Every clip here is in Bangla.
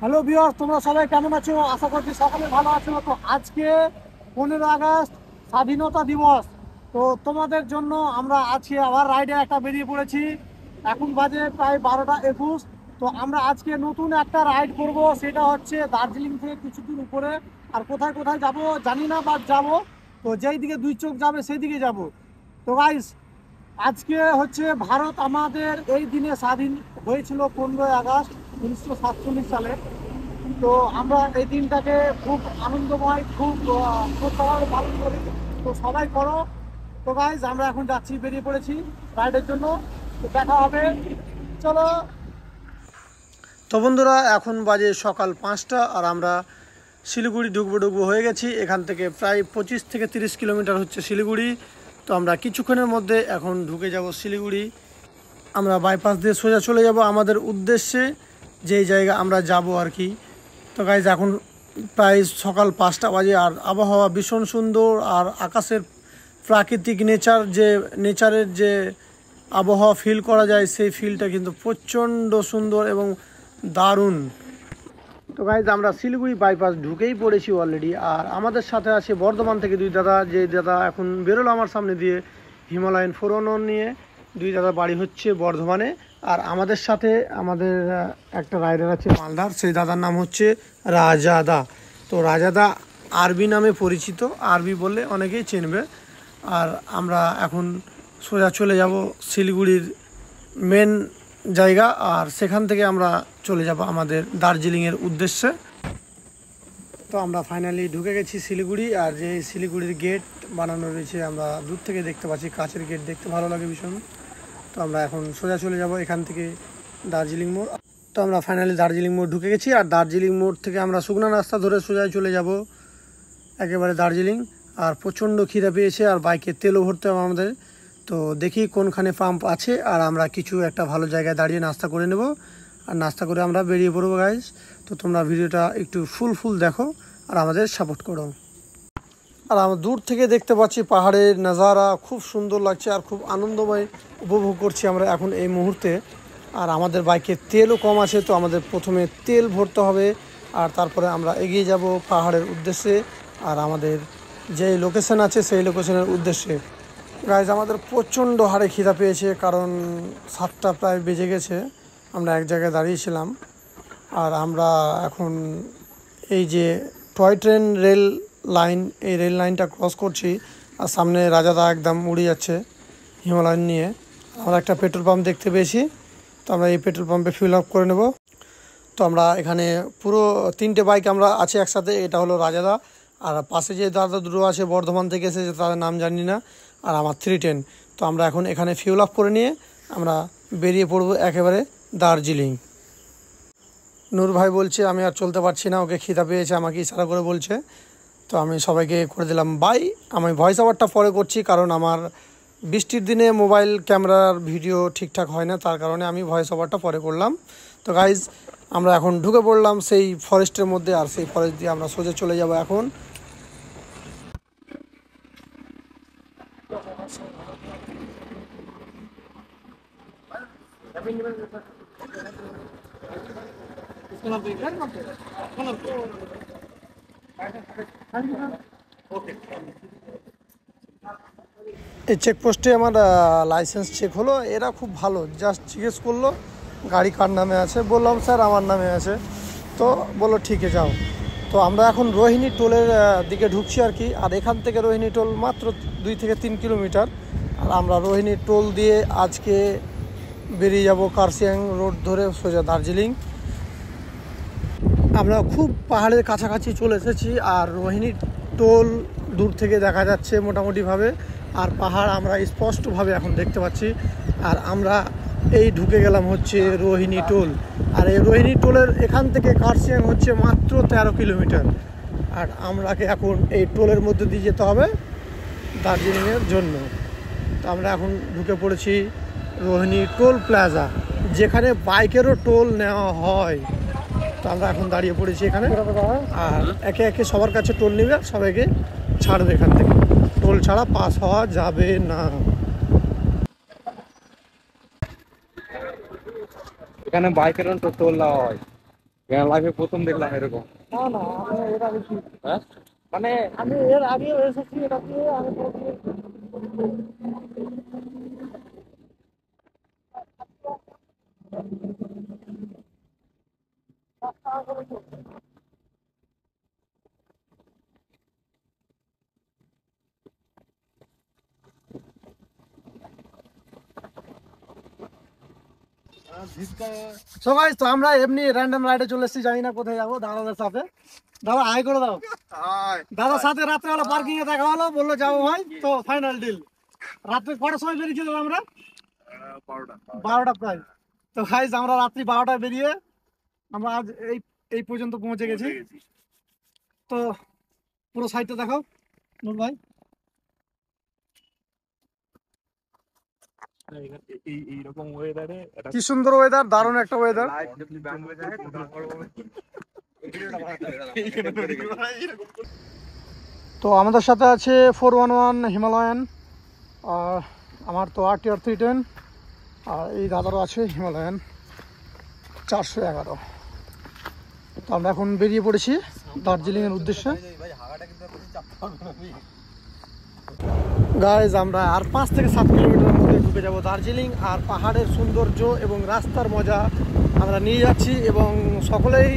হ্যালো ভিউয়ার্স, তোমরা সবাই কেমন আছো? আশা করছি সকলে ভালো আছো। তো আজকে 15 আগস্ট স্বাধীনতা দিবস। তো তোমাদের জন্য আমরা আজকে আবার রাইডে একটা বেরিয়ে পড়েছি। এখন বাজে প্রায় 12টা 21। তো আমরা আজকে নতুন একটা রাইড করব, সেটা হচ্ছে দার্জিলিং থেকে কিছুদিন উপরে। আর কোথায় কোথায় যাব জানি না, বাট যাব। তো যেই দিকে দুই চোখ যাবে সেই দিকে যাব। তো গাইস, আজকে হচ্ছে ভারত আমাদের এই দিনে স্বাধীন হয়েছিল 15 আগস্ট 1947 সালে। তো আমরা এই দিনটাকে খুব আনন্দময়, খুব সত্যভাবে পালন করি। তো সবাই করো। তো গাইজ, আমরা এখন যাচ্ছি, বেরিয়ে পড়েছি রাইডের জন্য। তো দেখা হবে, চলো। তো বন্ধুরা, এখন বাজে সকাল 5টা আর আমরা শিলিগুড়ি ঢুকবো হয়ে গেছি। এখান থেকে প্রায় 25 থেকে 30 কিলোমিটার হচ্ছে শিলিগুড়ি। তো আমরা কিছুক্ষণের মধ্যে এখন ঢুকে যাব শিলিগুড়ি। আমরা বাইপাস দিয়ে সোজা চলে যাব আমাদের উদ্দেশ্যে, যেই জায়গা আমরা যাব আর কি। তো গাইজ, এখন প্রায় সকাল 5টা বাজে আর আবহাওয়া ভীষণ সুন্দর। আর আকাশের প্রাকৃতিক নেচারের যে আবহাওয়া ফিল করা যায়, সেই ফিলটা কিন্তু প্রচণ্ড সুন্দর এবং দারুণ। তো গাইজ, আমরা শিলিগুড়ি বাইপাস ঢুকেই পড়েছি অলরেডি। আর আমাদের সাথে আছে বর্ধমান থেকে দুই দাদা, যে দাদা এখন বেরোলো আমার সামনে দিয়ে হিমালয়ান 411 নিয়ে। দুই দাদা বাড়ি হচ্ছে বর্ধমানে। আর আমাদের সাথে আমাদের একটা রাইডার আছে মালদার, সেই দাদার নাম হচ্ছে রাজাদা। তো রাজাদা আরবি নামে পরিচিত, আরবি বললে অনেকেই চিনবে। আর আমরা এখন সোজা চলে যাব শিলিগুড়ির মেন জায়গা, আর সেখান থেকে আমরা চলে যাব আমাদের দার্জিলিংয়ের উদ্দেশ্যে। তো আমরা ফাইনালি ঢুকে গেছি শিলিগুড়ি। আর যে শিলিগুড়ির গেট বানানো রয়েছে, আমরা দূর থেকে দেখতে পাচ্ছি, কাছের গেট দেখতে ভালো লাগে ভীষণ। তো আমরা এখন সোজা চলে যাব এখান থেকে দার্জিলিং মোড়। তো আমরা ফাইনালি দার্জিলিং মোড় ঢুকে গেছি। আর দার্জিলিং মোড় থেকে আমরা শুকনো রাস্তা ধরে সোজা চলে যাব একেবারে দার্জিলিং। আর প্রচণ্ড খিদে পেয়েছে আর বাইকে তেলও ভরতে হবে আমাদের। তো দেখি কোনখানে পাম্প আছে, আর আমরা কিছু একটা ভালো জায়গায় দাঁড়িয়ে নাস্তা করে নেব। আর নাস্তা করে আমরা বেরিয়ে পড়বো গাইজ। তো তোমরা ভিডিওটা একটু ফুল দেখো আর আমাদের সাপোর্ট করো। আর আমরা দূর থেকে দেখতে পাচ্ছি পাহাড়ের নাজারা, খুব সুন্দর লাগছে আর খুব আনন্দময় উপভোগ করছি আমরা এখন এই মুহূর্তে। আর আমাদের বাইকে তেলও কম আছে, তো আমাদের প্রথমে তেল ভরতে হবে। আর তারপরে আমরা এগিয়ে যাব পাহাড়ের উদ্দেশ্যে, আর আমাদের যে লোকেশন আছে সেই লোকেশনের উদ্দেশ্যে। গাইজ, আমাদের প্রচণ্ড হারে খিদা পেয়েছে, কারণ 7টা প্রায় বেজে গেছে। আমরা এক জায়গায় দাঁড়িয়েছিলাম। আর আমরা এখন এই যে টয় ট্রেন রেল লাইন, এই রেল লাইনটা ক্রস করছি। আর সামনে রাজাদা একদম উড়ে যাচ্ছে হিমালয়ান নিয়ে। আমরা একটা পেট্রোল পাম্প দেখতে পেয়েছি, তো আমরা এই পেট্রোল পাম্পে ফিল আপ করে নেব। তো আমরা এখানে পুরো 3টে বাইক আমরা আছি একসাথে। এটা হলো রাজাদা, আর পাশে যে দাদা দুটো আছে বর্ধমান থেকে এসেছে, তাদের নাম জানি না। আর আমার 310। তো আমরা এখন এখানে ফিউল আপ করে নিয়ে আমরা বেরিয়ে পড়বো একেবারে দার্জিলিং। নূর ভাই বলছে আমি আর চলতে পারছি না, ওকে খিদা পেয়েছে, আমাকে ইশারা করে বলছে। তো আমি সবাইকে করে দিলাম বাই। আমি ভয়েস ওভারটা পরে করছি, কারণ আমার বৃষ্টির দিনে মোবাইল ক্যামেরার ভিডিও ঠিকঠাক হয় না, তার কারণে আমি ভয়েস ওভারটা পরে করলাম। তো গাইজ, আমরা এখন ঢুকে পড়লাম সেই ফরেস্টের মধ্যে। আর সেই ফরেস্ট দিয়ে আমরা সোজা চলে যাব এখন। এই চেকপোস্টে আমার লাইসেন্স চেক হলো। এরা খুব ভালো, জাস্ট জিজ্ঞেস করলো গাড়ি কার নামে আছে। বললাম স্যার আমার নামে আছে। তো বললো ঠিক আছে যাও। তো আমরা এখন রোহিণী টোলের দিকে ঢুকছি আর কি। আর এখান থেকে রোহিণী টোল মাত্র 2 থেকে 3 কিলোমিটার। আর আমরা রোহিণী টোল দিয়ে আজকে বেরিয়ে যাব কার্শিয়াং রোড ধরে সোজা দার্জিলিং। আমরা খুব পাহাড়ের কাছাকাছি চলে এসেছি। আর রোহিণী টোল দূর থেকে দেখা যাচ্ছে মোটামুটিভাবে। আর পাহাড় আমরা স্পষ্টভাবে এখন দেখতে পাচ্ছি। আর আমরা এই ঢুকে গেলাম হচ্ছে রোহিণী টোল। আর এই রোহিণী টোলের এখান থেকে কার্শিয়াং হচ্ছে মাত্র 13 কিলোমিটার। আর আমরাকে এখন এই টোলের মধ্যে দিয়ে যেতে হবে দার্জিলিংয়ের জন্য। তো আমরা এখন ঢুকে পড়েছি রোহিণী টোল প্লাজা, যেখানে বাইকেরও টোল নেওয়া হয়। তো আমরা এখন দাঁড়িয়ে পড়েছি এখানে। আর একে একে সবার কাছে টোল নেবে, সবাইকে ছাড়বে এখান থেকে। টোল ছাড়া পাস হওয়া যাবে না। এখানে বাইকের টোল দেওয়া হয়। লাইফে প্রথম দেখলাম এরকম। না না, আমি এর আগে হ্যাঁ, মানে আমি এর আগেও এসেছি, এটা দিয়ে আমি সবাই তো আমরা এমনি র্যান্ডম রাইডে চলে এসেছি, জানি না কোথায় যাবো। দাদাদের সাথে, দাদা হাই করে দাও। দাদার সাথে রাত্রেবেলা পার্কিং এ দেখা হলো, বললো যাবো ভাই, তো ফাইনাল ডিল। রাত্রে কটার সময় বেরিয়েছিলাম আমরা? 12টা প্রায়। তো ভাই আমরা রাত্রি 12টায় বেরিয়ে আমরা আজ এই এই পর্যন্ত পৌঁছে গেছি। তো পুরো সাইডটা দেখাও নূর ভাই। এইরকম ওয়েদারে কি সুন্দর ওয়েদার, দারুণ একটা ওয়েদার। তো আমাদের সাথে আছে 411 হিমালয়ান, আর আমার তো RTR 310, আর এই দাদারও আছে হিমালয়ান 411। তো আমরা এখন বেরিয়ে পড়েছি দার্জিলিংয়ের উদ্দেশ্যে। গাইজ আমরা আর 5 থেকে 7 কিলোমিটারের মধ্যে ঢুকে যাব দার্জিলিং। আর পাহাড়ের সৌন্দর্য এবং রাস্তার মজা আমরা নিয়ে যাচ্ছি, এবং সকলেই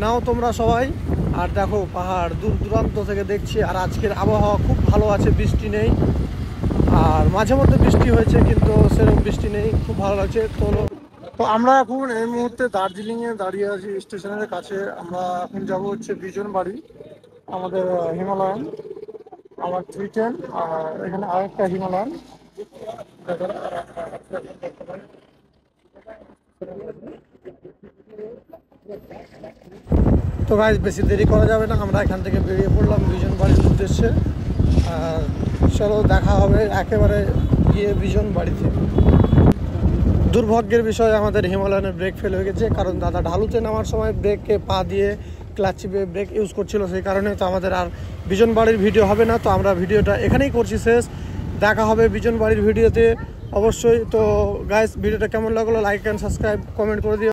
নাও তোমরা সবাই। আর দেখো পাহাড় দূর দূরান্ত থেকে দেখছি। আর আজকের আবহাওয়া খুব ভালো আছে, বৃষ্টি নেই। আর মাঝে মধ্যে বৃষ্টি হয়েছে, কিন্তু সেরকম বৃষ্টি নেই, খুব ভালো লাগছে। তো আমরা এখন এই মুহূর্তে দার্জিলিংয়ে দাঁড়িয়ে আছি স্টেশনের কাছে। আমরা এখন যাব হচ্ছে বিজন বাড়ি, আমাদের হিমালয়ান আমার 310। আর এখানে আরেকটা হিমালয়ান। তো গাইজ বেশি দেরি করা যাবে না, আমরা এখান থেকে বেরিয়ে পড়লাম বিজন বাড়ির উদ্দেশ্যে। আর চলো দেখা হবে একেবারে গিয়ে বিজন বাড়িতে। দুর্ভাগ্যের বিষয় আমাদের হিমালয়ানের ব্রেক ফেল হয়ে গেছে, কারণ দাদা ঢালুতে নামার সময় ব্রেককে পা দিয়ে ক্লাচ চিপে ব্রেক ইউজ করছিল, সেই কারণে তো আমাদের আর বিজন বাড়ির ভিডিও হবে না। তো আমরা ভিডিওটা এখানেই করছি শেষ, দেখা হবে বিজন বাড়ির ভিডিওতে অবশ্যই। তো গাইস ভিডিওটা কেমন লাগলো লাইক অ্যান্ড সাবস্ক্রাইব কমেন্ট করে দিও।